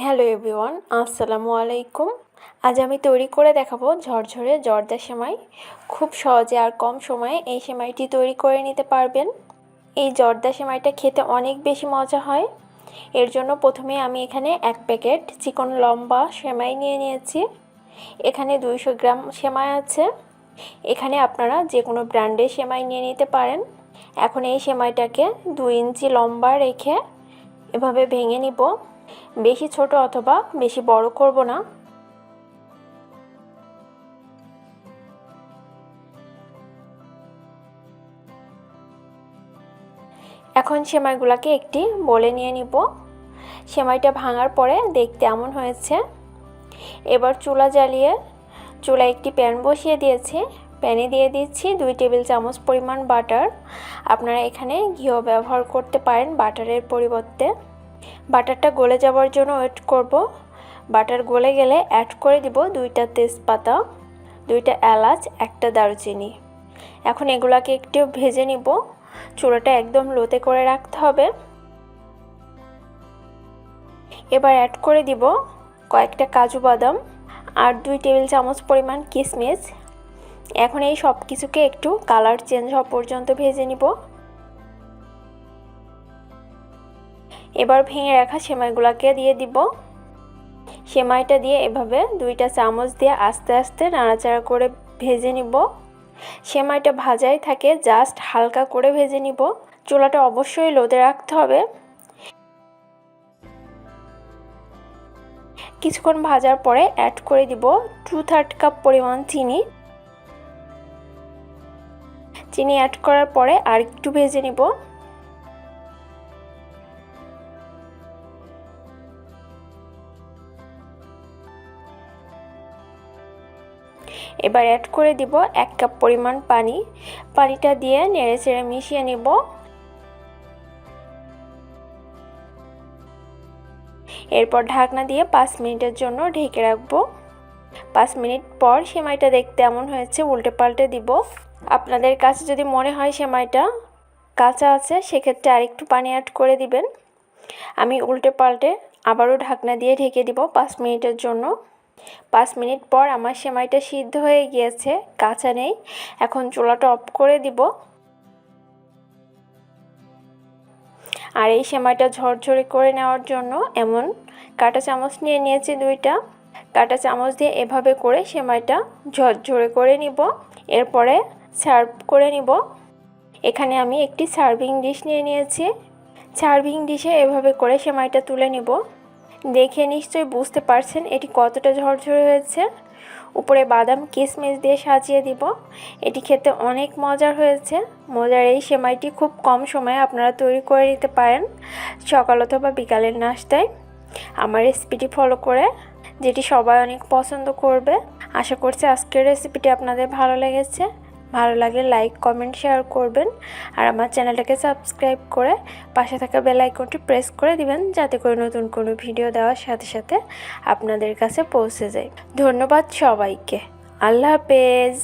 Hello everyone, আসসালামু আলাইকুম। আজ আমি তৈরি করে দেখাবো ঝরঝরে জর্দা সেমাই। খুব সহজে আর কম সময়ে এই সেমাইটি তৈরি করে নিতে পারবেন। এই জর্দা সেমাইটা খেতে অনেক বেশি মজা হয়। এর জন্য প্রথমে আমি এখানে 1 প্যাকেট চিকন লম্বা সেমাই নিয়ে নিয়েছি। এখানে 200 গ্রাম সেমাই আছে। এখানে আপনারা যে কোনো ব্র্যান্ডের সেমাই নিয়ে নিতে পারেন। এখন এই সেমাইটাকে 2 ইঞ্চি লম্বা রেখে এভাবে ভেঙে নিব। বেশি ছোট অথবা বেশি বড় করব না। এখন সেমাইগুলোকে একটি বলে নিয়ে নিব। সেমাইটা ভাঙার পরে দেখতে এমন হয়েছে। এবার চুলা জ্বালিয়ে চুলায় একটি প্যান বসিয়ে দিয়েছি। প্যানে দিয়ে দিচ্ছি 2 টেবিল চামচ পরিমাণ বাটার। আপনারা এখানে ঘিও ব্যবহার করতে পারেন বাটারের পরিবর্তে। বাটারটা গলে যাওয়ার জন্য ওয়েট করব। বাটার গলে গেলে অ্যাড করে দিব 2টা তেজপাতা, 2টা এলাচ, 1টা দারুচিনি। এখন এগুলাকে একটু ভেজে নিব। চুলাটা একদম লোতে করে রাখতে হবে। এবার অ্যাড করে দিব কয়েকটা কাজু বাদাম আর 2 টেবিল চামচ পরিমাণ কিশমিশ। এখন এই সব কিছুকে একটু কালার চেঞ্জ হওয়া পর্যন্ত ভেজে নিব। এবার ভেঙে রাখা সেমাইগুলোকে দিয়ে দিব। সেমাইটা দিয়ে এভাবে 2টা চামচ দিয়ে আস্তে আস্তে নাড়াচাড়া করে ভেজে নিব। সেমাইটা ভাজাই থাকে, জাস্ট হালকা করে ভেজে নিব। চুলাটা অবশ্যই লোতে রাখতে হবে। কিছুক্ষণ ভাজার পরে অ্যাড করে দিব 2/3 কাপ পরিমাণ চিনি। চিনি অ্যাড করার পরে আর একটু ভেজে নিব। এবার অ্যাড করে দিব 1 কাপ পরিমাণ পানি। পানিটা দিয়ে নেড়েচেড়ে মিশিয়ে নিব। এরপর ঢাকনা দিয়ে 5 মিনিটের জন্য ঢেকে রাখব। 5 মিনিট পর সেমাইটা দেখতে এমন হয়েছে। উল্টে পাল্টে দিব। আপনাদের কাছে যদি মনে হয় সেমাইটা কাঁচা আছে, সেক্ষেত্রে আরেকটু পানি অ্যাড করে দিবেন। আমি উল্টে পাল্টে আবারও ঢাকনা দিয়ে ঢেকে দিব 5 মিনিটের জন্য। 5 মিনিট পর আমার সেমাইটা সিদ্ধ হয়ে গিয়েছে, কাঁচা নেই। এখন চুলাটা অফ করে দিব। আর এই সেমাইটা ঝরঝরে করে নেওয়ার জন্য এমন কাঁটা চামচ নিয়ে নিয়েছি 2টা। কাঁটা চামচ দিয়ে এভাবে করে সেমাইটা ঝরঝরে করে নিব। এরপরে সার্ভ করে নিব। এখানে আমি একটি সার্ভিং ডিশ নিয়ে নিয়েছি। সার্ভিং ডিশে এভাবে করে সেমাইটা তুলে নিব। দেখে নিশ্চয়ই বুঝতে পারছেন এটি কতটা ঝরঝরে হয়েছে। উপরে বাদাম কিশমিশ দিয়ে সাজিয়ে দিব। এটি খেতে অনেক মজার হয়েছে। মজার এই সেমাইটি খুব কম সময়ে আপনারা তৈরি করে নিতে পারেন, সকাল অথবা বিকালের নাস্তায়। আমার রেসিপিটি ফলো করে, যেটি সবাই অনেক পছন্দ করবে। আশা করছি আজকের রেসিপিটি আপনাদের ভালো লেগেছে। ভালো লাগলে লাইক, কমেন্ট, শেয়ার করবেন। আর আমার চ্যানেলটাকে সাবস্ক্রাইব করে পাশে থাকা বেল আইকনটি প্রেস করে দিবেন, যাতে করে নতুন কোনো ভিডিও দেওয়ার সাথে সাথে আপনাদের কাছে পৌঁছে যায়। ধন্যবাদ সবাইকে। আল্লাহ হাফেজ।